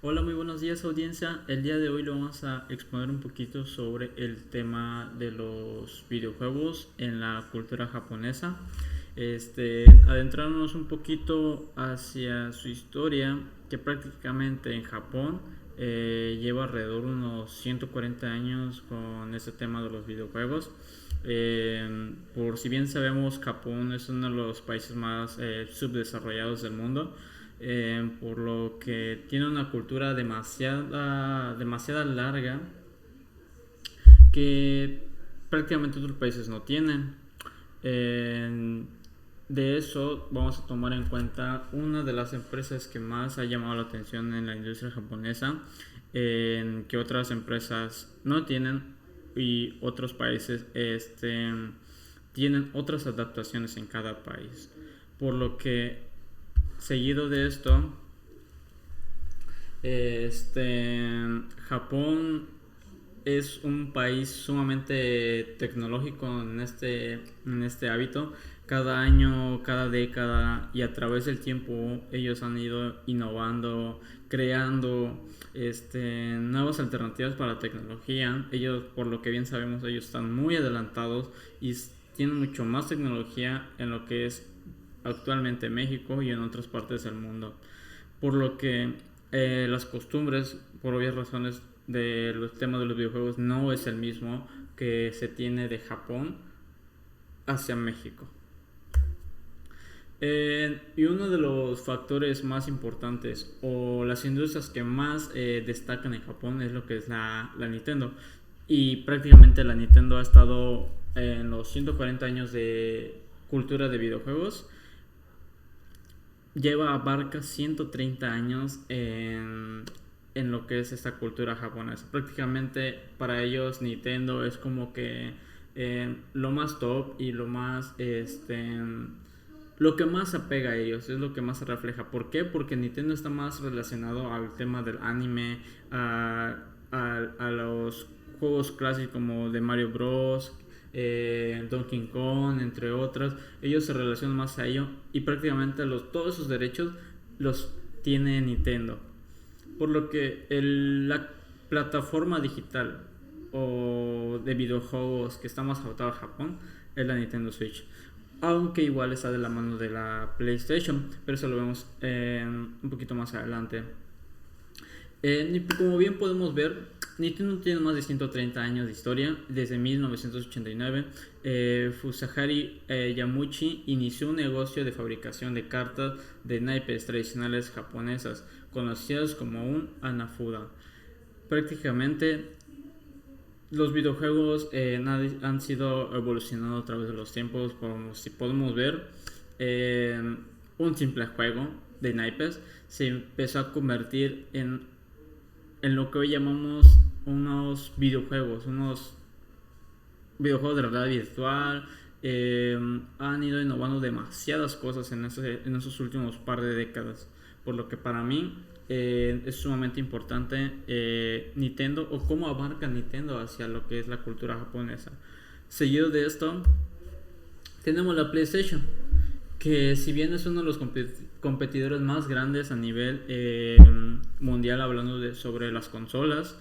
Hola, muy buenos días audiencia. El día de hoy lo vamos a exponer un poquito sobre el tema de los videojuegos en la cultura japonesa. Adentrarnos un poquito hacia su historia, que prácticamente en Japón lleva alrededor de unos 140 años con este tema de los videojuegos. Por si bien sabemos, Japón es uno de los países más subdesarrollados del mundo, por lo que tiene una cultura demasiada larga que prácticamente otros países no tienen. Eh, de eso vamos a tomar en cuenta una de las empresas que más ha llamado la atención en la industria japonesa, que otras empresas no tienen y otros países tienen otras adaptaciones en cada país. Por lo que seguido de esto, Japón es un país sumamente tecnológico en este hábito. Cada año, cada década y a través del tiempo ellos han ido innovando, creando nuevas alternativas para la tecnología. Ellos, por lo que bien sabemos, ellos están muy adelantados y tienen mucho más tecnología en lo que es actualmente México y en otras partes del mundo. Por lo que las costumbres, por obvias razones, de los temas de los videojuegos no es el mismo que se tiene de Japón hacia México. Y uno de los factores más importantes o las industrias que más destacan en Japón es lo que es la Nintendo. Y prácticamente la Nintendo ha estado en los 140 años de cultura de videojuegos. Abarca 130 años en lo que es esta cultura japonesa. Prácticamente para ellos Nintendo es como que lo más top y lo que más apega a ellos, es lo que más se refleja. ¿Por qué? Porque Nintendo está más relacionado al tema del anime, a los juegos clásicos como de Mario Bros, Donkey Kong, entre otras. Ellos se relacionan más a ello y prácticamente todos esos derechos los tiene Nintendo. Por lo que la plataforma digital o de videojuegos que está más adaptada a Japón es la Nintendo Switch. Aunque igual está de la mano de la PlayStation, pero eso lo vemos un poquito más adelante. Como bien podemos ver, Nintendo tiene más de 130 años de historia. Desde 1989, Fusahari Yamauchi inició un negocio de fabricación de cartas de naipes tradicionales japonesas, conocidas como un Hanafuda. Prácticamente los videojuegos han sido evolucionando a través de los tiempos. Si podemos ver, un simple juego de naipes se empezó a convertir en lo que hoy llamamos unos videojuegos de realidad virtual. Han ido innovando demasiadas cosas en esos últimos par de décadas, por lo que para mí es sumamente importante Nintendo, o cómo abarca Nintendo hacia lo que es la cultura japonesa. Seguido de esto tenemos la PlayStation, que si bien es uno de los competidores más grandes a nivel mundial, hablando sobre las consolas,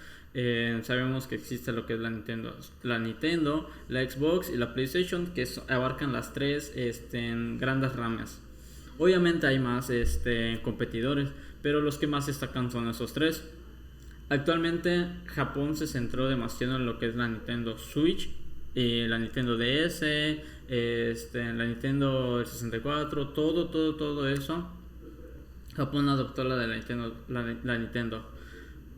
sabemos que existe lo que es la Nintendo, la Xbox y la PlayStation, que abarcan las tres en grandes ramas. Obviamente hay más competidores, pero los que más destacan son esos tres. Actualmente Japón se centró demasiado en lo que es la Nintendo Switch, la Nintendo DS, la Nintendo 64, todo eso. Japón adoptó la de la Nintendo.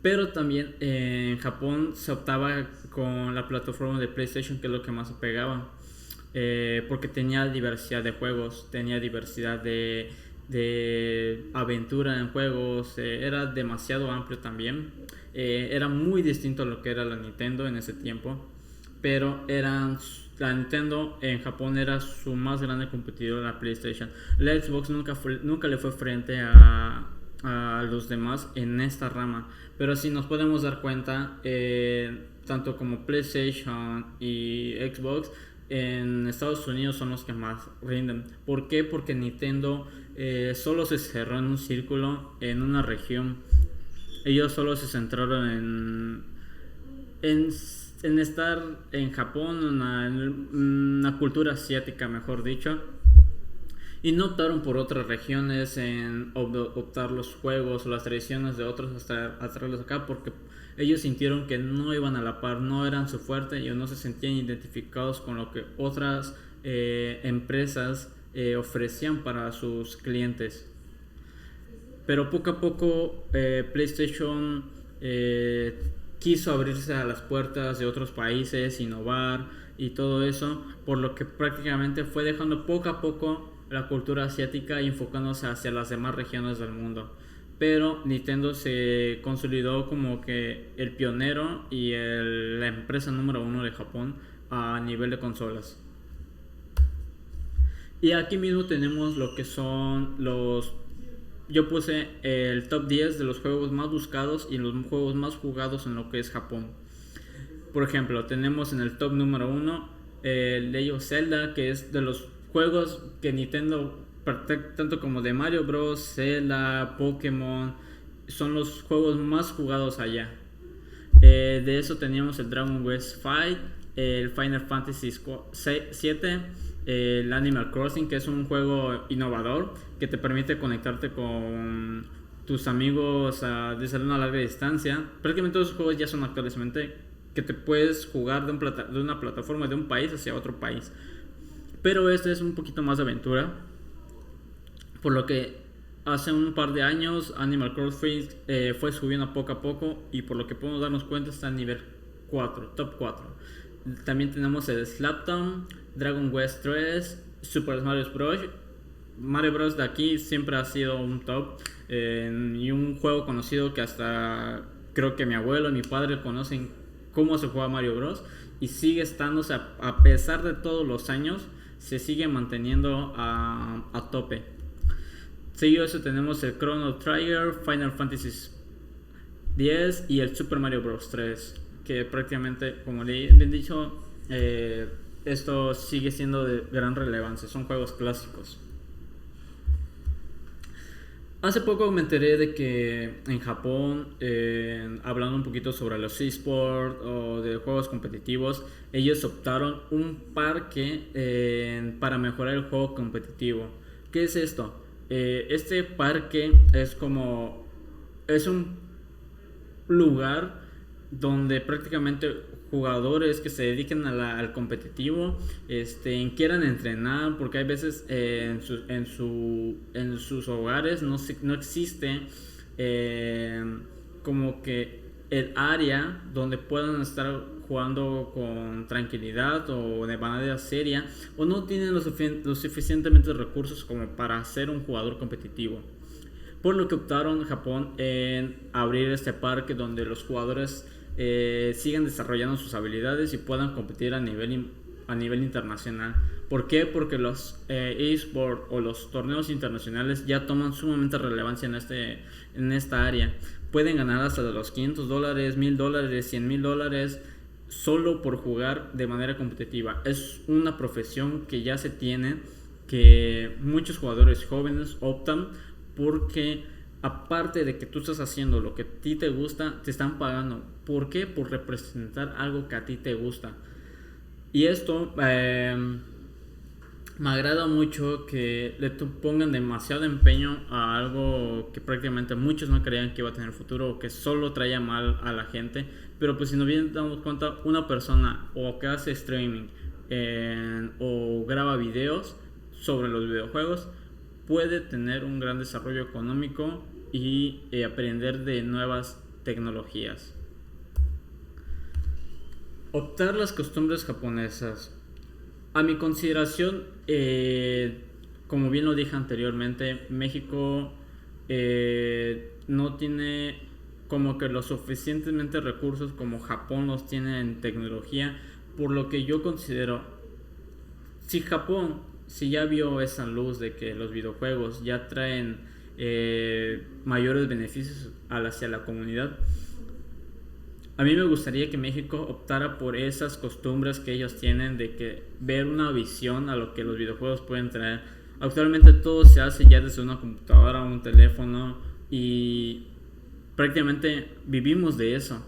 Pero también en Japón se optaba con la plataforma de PlayStation, que es lo que más se pegaba. Porque tenía diversidad de juegos, tenía diversidad de aventura en juegos, era demasiado amplio también. Era muy distinto a lo que era la Nintendo en ese tiempo, pero la Nintendo en Japón era su más grande competidor a la PlayStation. La Xbox nunca le fue frente a los demás en esta rama, pero si nos podemos dar cuenta, tanto como PlayStation y Xbox en Estados Unidos son los que más rinden. ¿Por qué? Porque Nintendo solo se cerró en un círculo, en una región. Ellos solo se centraron en, en estar en Japón, en una cultura asiática, mejor dicho, y no optaron por otras regiones, en optar los juegos o las tradiciones de otros hasta traerlos acá, porque ellos sintieron que no iban a la par, no eran su fuerte y no se sentían identificados con lo que otras empresas ofrecían para sus clientes. Pero poco a poco PlayStation quiso abrirse a las puertas de otros países, innovar y todo eso, por lo que prácticamente fue dejando poco a poco la cultura asiática y enfocándose hacia las demás regiones del mundo. Pero Nintendo se consolidó como que el pionero y la empresa número uno de Japón a nivel de consolas. Y aquí mismo tenemos lo que son los... Yo puse el top 10 de los juegos más buscados y los juegos más jugados en lo que es Japón. Por ejemplo, tenemos en el top número 1 Legend of Zelda, que es de los juegos que Nintendo, tanto como de Mario Bros, Zelda, Pokémon, son los juegos más jugados allá. De eso teníamos el Dragon Quest Fight, el Final Fantasy VII, el Animal Crossing, que es un juego innovador que te permite conectarte con tus amigos desde una larga distancia. Prácticamente todos los juegos ya son actualmente que te puedes jugar de una plataforma de un país hacia otro país. Pero este es un poquito más de aventura, por lo que hace un par de años Animal Crossing fue subiendo poco a poco, y por lo que podemos darnos cuenta está en nivel 4, top 4. También tenemos el Slapdown, Dragon Quest 3, Super Mario Bros. Mario Bros. De aquí siempre ha sido un top, y un juego conocido que hasta creo que mi abuelo y mi padre conocen cómo se juega Mario Bros. Y sigue estando, o sea, a pesar de todos los años, se sigue manteniendo a tope. Seguido de eso tenemos el Chrono Trigger, Final Fantasy X y el Super Mario Bros. 3, que prácticamente, como le he dicho, esto sigue siendo de gran relevancia, son juegos clásicos. Hace poco me enteré de que en Japón, hablando un poquito sobre los eSports o de juegos competitivos, ellos optaron un parque para mejorar el juego competitivo. ¿Qué es esto? Este parque es un lugar donde prácticamente jugadores que se dediquen al competitivo quieran entrenar, porque hay veces en sus hogares no existe como que el área donde puedan estar jugando con tranquilidad o de manera seria, o no tienen los suficientemente recursos como para ser un jugador competitivo. Por lo que optaron Japón en abrir este parque donde los jugadores sigan desarrollando sus habilidades y puedan competir a nivel internacional. ¿Por qué? Porque los eSports o los torneos internacionales ya toman sumamente relevancia en esta área. Pueden ganar hasta de los $500, $1,000, $100,000 solo por jugar de manera competitiva. Es una profesión que ya se tiene, que muchos jugadores jóvenes optan, porque aparte de que tú estás haciendo lo que a ti te gusta, te están pagando. ¿Por qué? Por representar algo que a ti te gusta. Y esto me agrada mucho, que le pongan demasiado empeño a algo que prácticamente muchos no creían que iba a tener futuro, o que solo traía mal a la gente. Pero pues si nos bien damos cuenta, una persona o que hace streaming o graba videos sobre los videojuegos puede tener un gran desarrollo económico y aprender de nuevas tecnologías. Optar las costumbres japonesas. A mi consideración, como bien lo dije anteriormente, México no tiene como que los suficientemente recursos como Japón los tiene en tecnología, por lo que yo considero, si ya vio esa luz de que los videojuegos ya traen mayores beneficios hacia la comunidad, a mí me gustaría que México optara por esas costumbres que ellos tienen, de que ver una visión a lo que los videojuegos pueden traer. Actualmente todo se hace ya desde una computadora o un teléfono, y prácticamente vivimos de eso.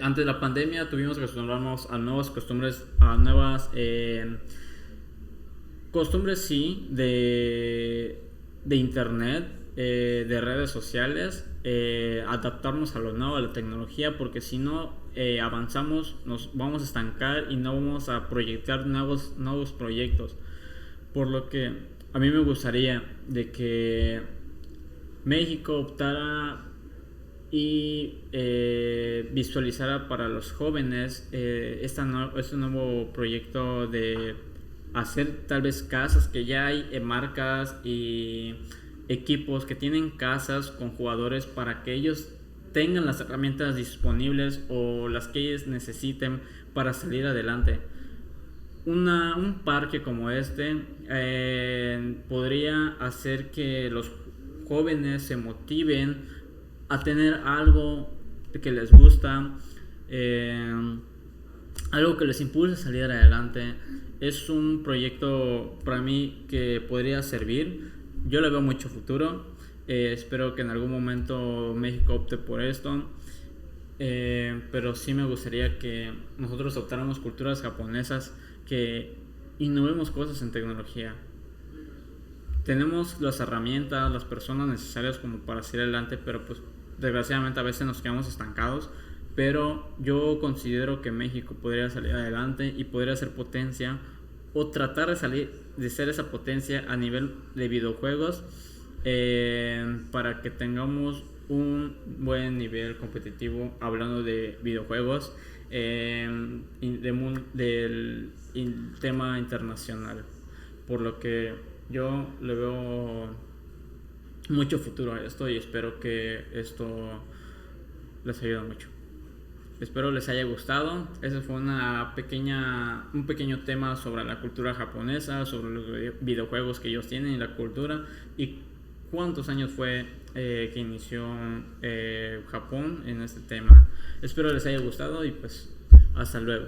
Antes de la pandemia tuvimos que acostumbrarnos a nuevas costumbres, a nuevas costumbres, sí, de internet, de redes sociales, adaptarnos a lo nuevo, a la tecnología, porque si no avanzamos nos vamos a estancar y no vamos a proyectar nuevos proyectos. Por lo que a mí me gustaría de que México optara y visualizara para los jóvenes este nuevo proyecto de hacer tal vez casas, que ya hay marcas y equipos que tienen casas con jugadores para que ellos tengan las herramientas disponibles o las que ellos necesiten para salir adelante. Un parque como este podría hacer que los jóvenes se motiven a tener algo que les gusta, algo que les impulse a salir adelante. Es un proyecto para mí que podría servir. Yo le veo mucho futuro. Espero que en algún momento México opte por esto. Pero sí me gustaría que nosotros adoptáramos culturas japonesas, que innovemos cosas en tecnología. Tenemos las herramientas, las personas necesarias como para salir adelante, pero pues desgraciadamente a veces nos quedamos estancados. Pero yo considero que México podría salir adelante y podría ser potencia, o tratar de ser esa potencia a nivel de videojuegos, para que tengamos un buen nivel competitivo hablando de videojuegos, del tema internacional. Por lo que yo le veo mucho futuro a esto y espero que esto les ayude mucho. Espero les haya gustado. Ese fue un pequeño tema sobre la cultura japonesa, sobre los videojuegos que ellos tienen y la cultura, y cuántos años fue que inició Japón en este tema. Espero les haya gustado y pues hasta luego.